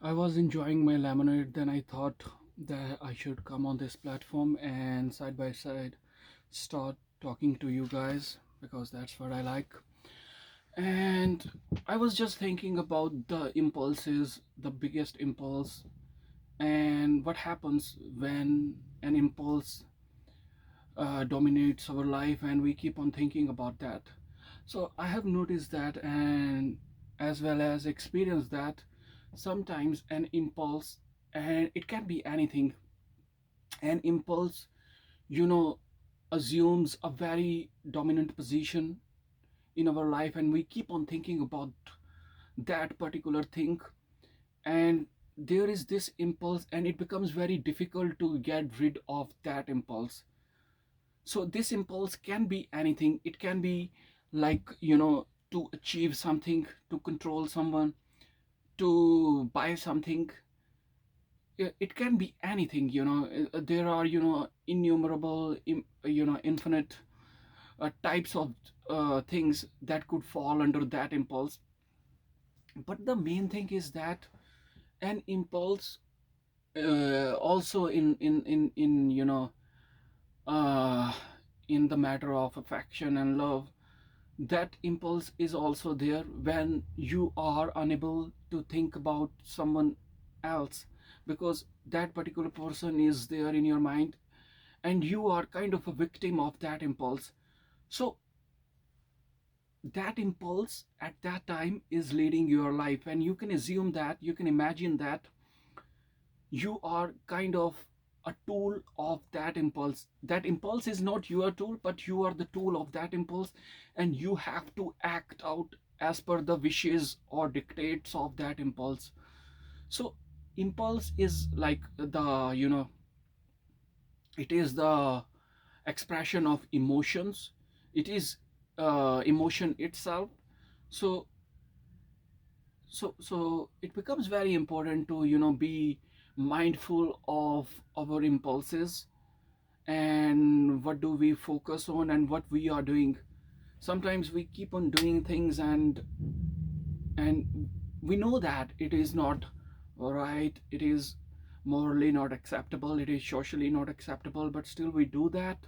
I was enjoying my lemonade, then I thought that I should come on this platform and side by side start talking to you guys because that's what I like. And I was just thinking about the impulses, the biggest impulse, and what happens when an impulse dominates our life and we keep on thinking about that. So I have noticed that and as well as experienced that sometimes an impulse, and it can be anything, an impulse, you know, assumes a very dominant position in our life and we keep on thinking about that particular thing, and there is this impulse and it becomes very difficult to get rid of that impulse. So this impulse can be anything. It can be like, to achieve something, to control someone, to buy something. It can be anything. There are, innumerable, infinite types of things that could fall under that impulse. But the main thing is that an impulse, also in uh, in the matter of affection and love, that impulse is also there when you are unable to think about someone else, because that particular person is there in your mind and you are kind of a victim of that impulse. So that impulse at that time is leading your life, and you can assume that, you can imagine that you are kind of a tool of that impulse. That impulse is not your tool, but you are the tool of that impulse, and you have to act out as per the wishes or dictates of that impulse. So impulse is like the, it is the expression of emotions. It is emotion itself. So so so it becomes very important to, be mindful of our impulses and what do we focus on and what we are doing. Sometimes we keep on doing things, and we know that it is not right, it is morally not acceptable, it is socially not acceptable, but still we do that.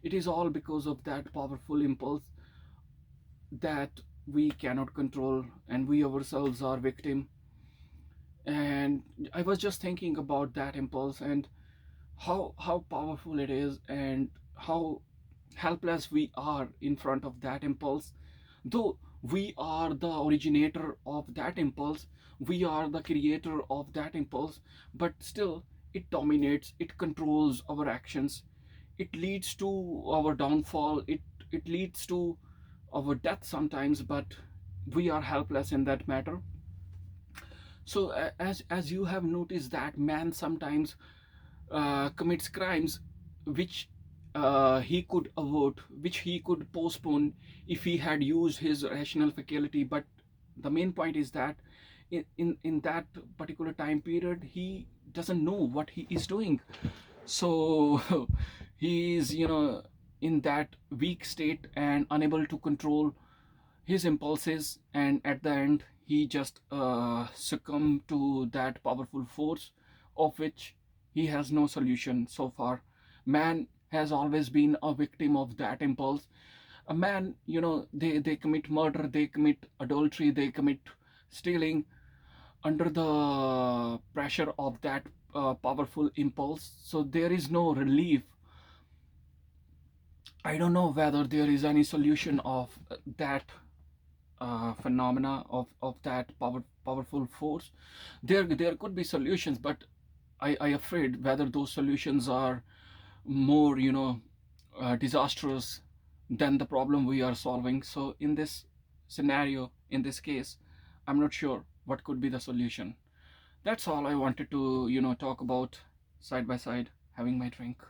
It is all because of that powerful impulse that we cannot control, and we ourselves are victim. And I was just thinking about that impulse and how powerful it is, and how helpless we are in front of that impulse. Though we are the originator of that impulse, we are the creator of that impulse, but still it dominates, it controls our actions, it leads to our downfall, it leads to our death sometimes, but we are helpless in that matter. So as you have noticed that man sometimes commits crimes which he could avoid, which he could postpone if he had used his rational faculty. But the main point is that in that particular time period, he doesn't know what he is doing. So he is, in that weak state and unable to control his impulses, and at the end he just succumbed to that powerful force of which he has no solution so far. Man has always been a victim of that impulse. A man, they commit murder, they commit adultery, they commit stealing under the pressure of that powerful impulse. So there is no relief. I don't know whether there is any solution of that phenomena of that powerful force. There could be solutions, but I afraid whether those solutions are more, disastrous than the problem we are solving. So in this scenario, in this case, I'm not sure what could be the solution. That's all I wanted to, talk about side by side having my drink.